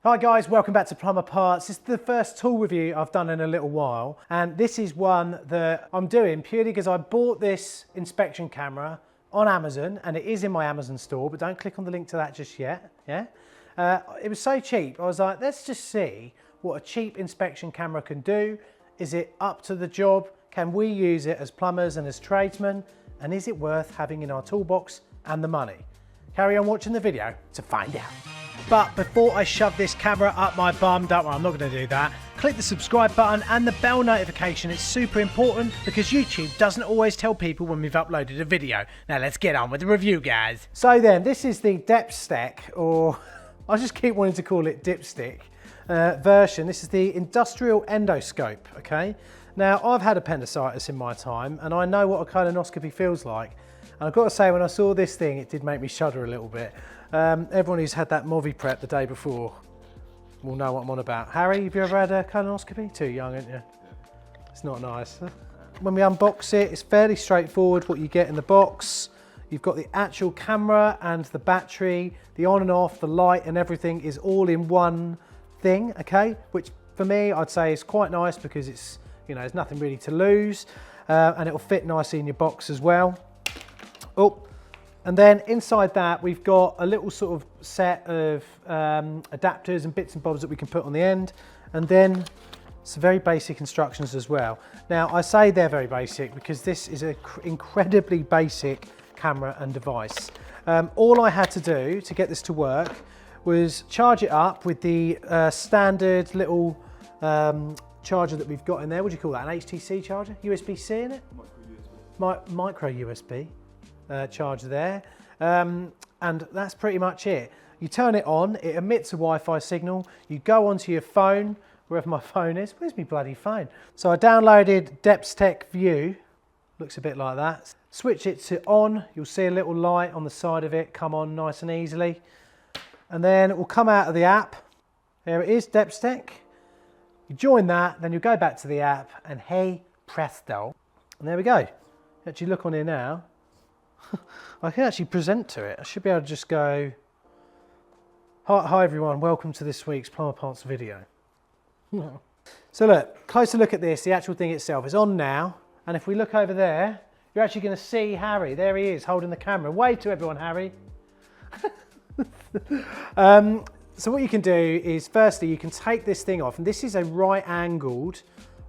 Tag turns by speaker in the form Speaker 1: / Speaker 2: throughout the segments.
Speaker 1: Hi guys, welcome back to Plumber Parts. This is the first tool review I've done in a little while, and this is one that I'm doing purely because I bought this inspection camera on Amazon, and it is in my Amazon store, but don't click on the link to that just yet. Yeah, it was so cheap. I was like, let's just see what a cheap inspection camera can do. Is it up to the job? Can we use it as plumbers and as tradesmen? And is it worth having in our toolbox and the money? Carry on watching the video to find out. But before I shove this camera up my bum, don't worry, I'm not going to do that. Click the subscribe button and the bell notification. It's super important because YouTube doesn't always tell people when we've uploaded a video. Now let's get on with the review, guys. So then, this is the dipstick, or I just keep wanting to call it dipstick version. This is the industrial endoscope, okay? Now, I've had appendicitis in my time, and I know what a colonoscopy feels like. And I've got to say, when I saw this thing, it did make me shudder a little bit. Everyone who's had that movie prep the day before will know what I'm on about. Harry, have you ever had a colonoscopy? Too young, aren't you? It's not nice. When we unbox it, it's fairly straightforward what you get in the box. You've got the actual camera and the battery, the on and off, the light and everything is all in one thing, okay? Which for me, I'd say is quite nice because it's, you know, there's nothing really to lose, and it'll fit nicely in your box as well. Oh. And then inside that, we've got a little sort of set of adapters and bits and bobs that we can put on the end. And then some very basic instructions as well. Now, I say they're very basic because this is an incredibly basic camera and device. All I had to do to get this to work was charge it up with the standard little charger that we've got in there. What do you call that, an HTC charger? USB-C in it? Micro USB. Charger there, and that's pretty much it. You turn it on, it emits a Wi-Fi signal, you go onto your phone, wherever my phone is. Where's my bloody phone? So I downloaded Depth View, looks a bit like that. Switch it to on, you'll see a little light on the side of it come on nice and easily, and then it will come out of the app. There it is, Depth. You join that, then you go back to the app, and hey presto, and there we go. Actually look on here now. I can actually present to it. I should be able to just go, hi everyone, welcome to this week's Plumber Parts video. So look, closer look at this, the actual thing itself is on now, and if we look over there, you're actually going to see Harry. There he is, holding the camera. Wave to everyone, Harry. So what you can do is, firstly, you can take this thing off, and this is a right-angled,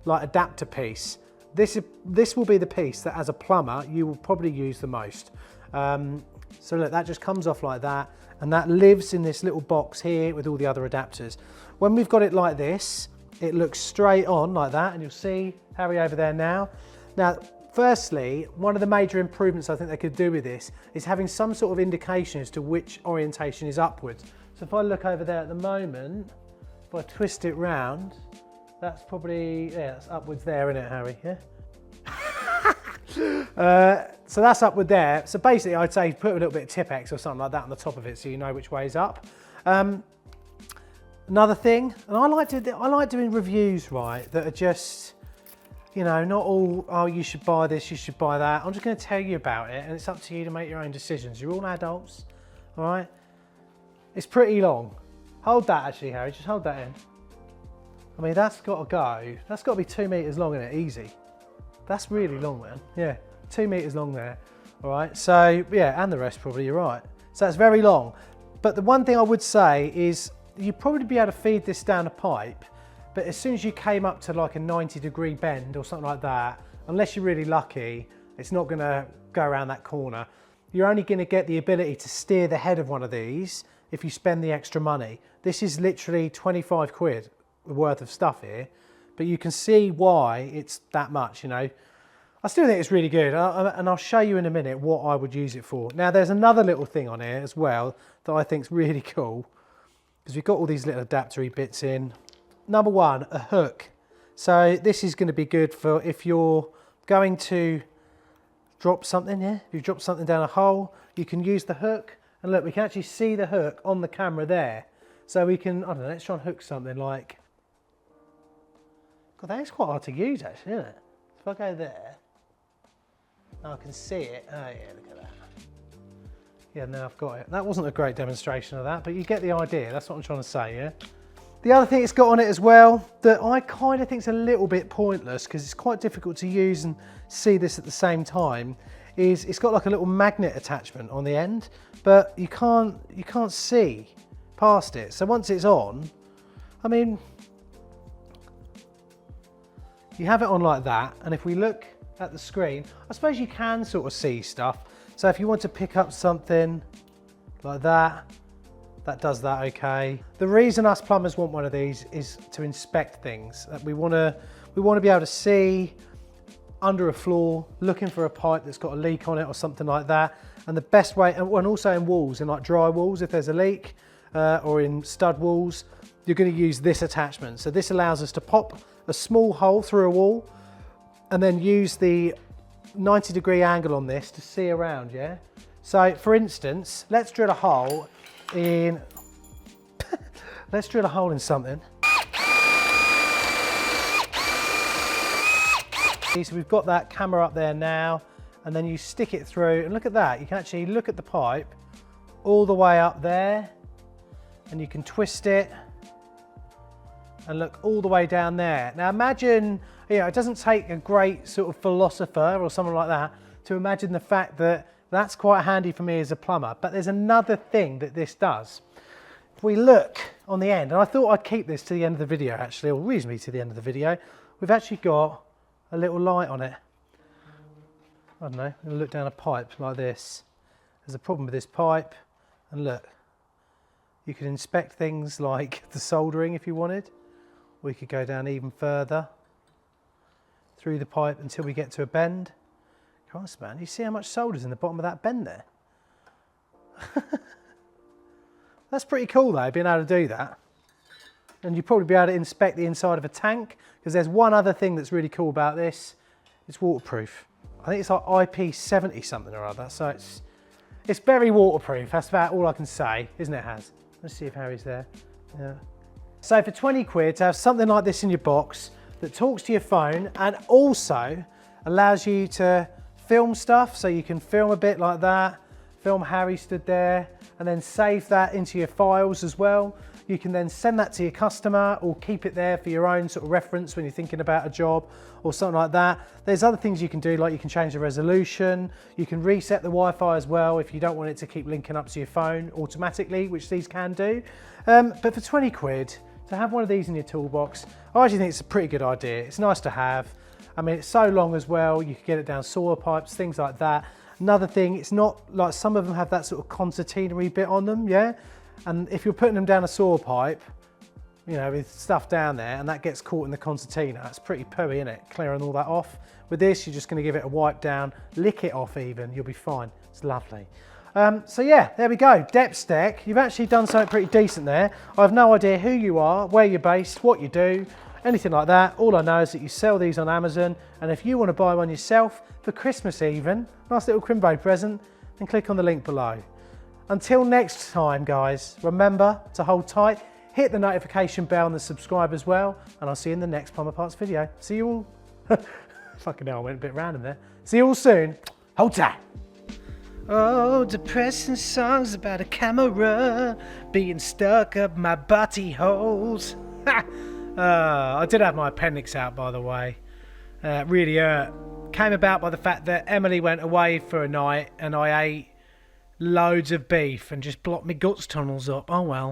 Speaker 1: like, adapter piece. This will be the piece that, as a plumber, you will probably use the most. So look, that just comes off like that, and that lives in this little box here with all the other adapters. When we've got it like this, it looks straight on like that, and you'll see Harry over there now. Now, firstly, one of the major improvements I think they could do with this is having some sort of indication as to which orientation is upwards. So if I look over there at the moment, if I twist it round, that's probably, yeah, that's upwards there, isn't it, Harry? Yeah. So that's upward there. So basically, I'd say put a little bit of Tipp-Ex or something like that on the top of it so you know which way is up. Another thing, and I like doing reviews, right, that are just, you know, not all, oh, you should buy this, you should buy that. I'm just going to tell you about it, and it's up to you to make your own decisions. You're all adults, all right? It's pretty long. Hold that, actually, Harry. Just hold that in. I mean, that's got to go. That's got to be 2 meters long, isn't it? Easy. That's really long, man. Yeah, 2 meters long there. All right, so yeah, and the rest probably, you're right. So that's very long. But the one thing I would say is you'd probably be able to feed this down a pipe, but as soon as you came up to like a 90-degree bend or something like that, unless you're really lucky, it's not going to go around that corner. You're only going to get the ability to steer the head of one of these if you spend the extra money. This is literally 25 quid worth of stuff here, but you can see why it's that much, you know. I still think it's really good, and I'll show you in a minute what I would use it for. Now, there's another little thing on here as well that I think is really cool, because we've got all these little adaptery bits in. Number one, a hook. So this is going to be good for if you're going to drop something, yeah? If you drop something down a hole, you can use the hook, and look, we can actually see the hook on the camera there. So we can, I don't know, let's try and hook something like, God, that is quite hard to use actually, isn't it? If I go there, I can see it. Oh yeah, look at that. Yeah, now I've got it. That wasn't a great demonstration of that, but you get the idea. That's what I'm trying to say, yeah? The other thing it's got on it as well that I kind of think is a little bit pointless because it's quite difficult to use and see this at the same time is it's got like a little magnet attachment on the end, but you can't see past it. So once it's on, I mean, you have it on like that, and if we look at the screen, I suppose you can sort of see stuff. So if you want to pick up something like that, that does that okay. The reason us plumbers want one of these is to inspect things. We want to be able to see under a floor, looking for a pipe that's got a leak on it or something like that. And the best way, and also in walls, in like dry walls, if there's a leak, or in stud walls, you're going to use this attachment. So this allows us to pop a small hole through a wall and then use the 90-degree angle on this to see around, yeah? So for instance, let's drill a hole in, let's drill a hole in something. So we've got that camera up there now, and then you stick it through, and look at that. You can actually look at the pipe all the way up there, and you can twist it and look all the way down there. Now imagine, you know, it doesn't take a great sort of philosopher or someone like that to imagine the fact that that's quite handy for me as a plumber. But there's another thing that this does. If we look on the end, and I thought I'd keep this to the end of the video actually, or reasonably to the end of the video, we've actually got a little light on it. I don't know, I'm gonna look down a pipe like this. There's a problem with this pipe, and look, you can inspect things like the soldering if you wanted. We could go down even further through the pipe until we get to a bend. Christ, man, you see how much solder's in the bottom of that bend there? That's pretty cool though, being able to do that. And you'd probably be able to inspect the inside of a tank, because there's one other thing that's really cool about this. It's waterproof. I think it's like IP70 something or other, so it's very waterproof. That's about all I can say, isn't it, Haz? Let's see if Harry's there. Yeah. So for 20 quid to have something like this in your box that talks to your phone and also allows you to film stuff, so you can film a bit like that, film Harry stood there, and then save that into your files as well. You can then send that to your customer or keep it there for your own sort of reference when you're thinking about a job or something like that. There's other things you can do, like you can change the resolution, you can reset the Wi-Fi as well if you don't want it to keep linking up to your phone automatically, which these can do. But for 20 quid, to have one of these in your toolbox, I actually think it's a pretty good idea. It's nice to have. I mean, it's so long as well, you can get it down soil pipes, things like that. Another thing, it's not like some of them have that sort of concertina-y bit on them, yeah? And if you're putting them down a saw pipe, you know, with stuff down there and that gets caught in the concertina, it's pretty pooey, isn't it? Clearing all that off. With this, you're just going to give it a wipe down, lick it off even, you'll be fine. It's lovely. So yeah, there we go, depth deck. You've actually done something pretty decent there. I have no idea who you are, where you're based, what you do, anything like that. All I know is that you sell these on Amazon, and if you want to buy one yourself, for Christmas even, nice little Crimbo present, then click on the link below. Until next time, guys, remember to hold tight, hit the notification bell and the subscribe as well, and I'll see you in the next Plumber Parts video. See you all. Fucking hell, I went a bit random there. See you all soon. Hold tight. Oh, depressing songs about a camera being stuck up my butty holes. I did have my appendix out, by the way. Really hurt. Came about by the fact that Emily went away for a night and I ate loads of beef and just blocked my guts tunnels up. Oh well.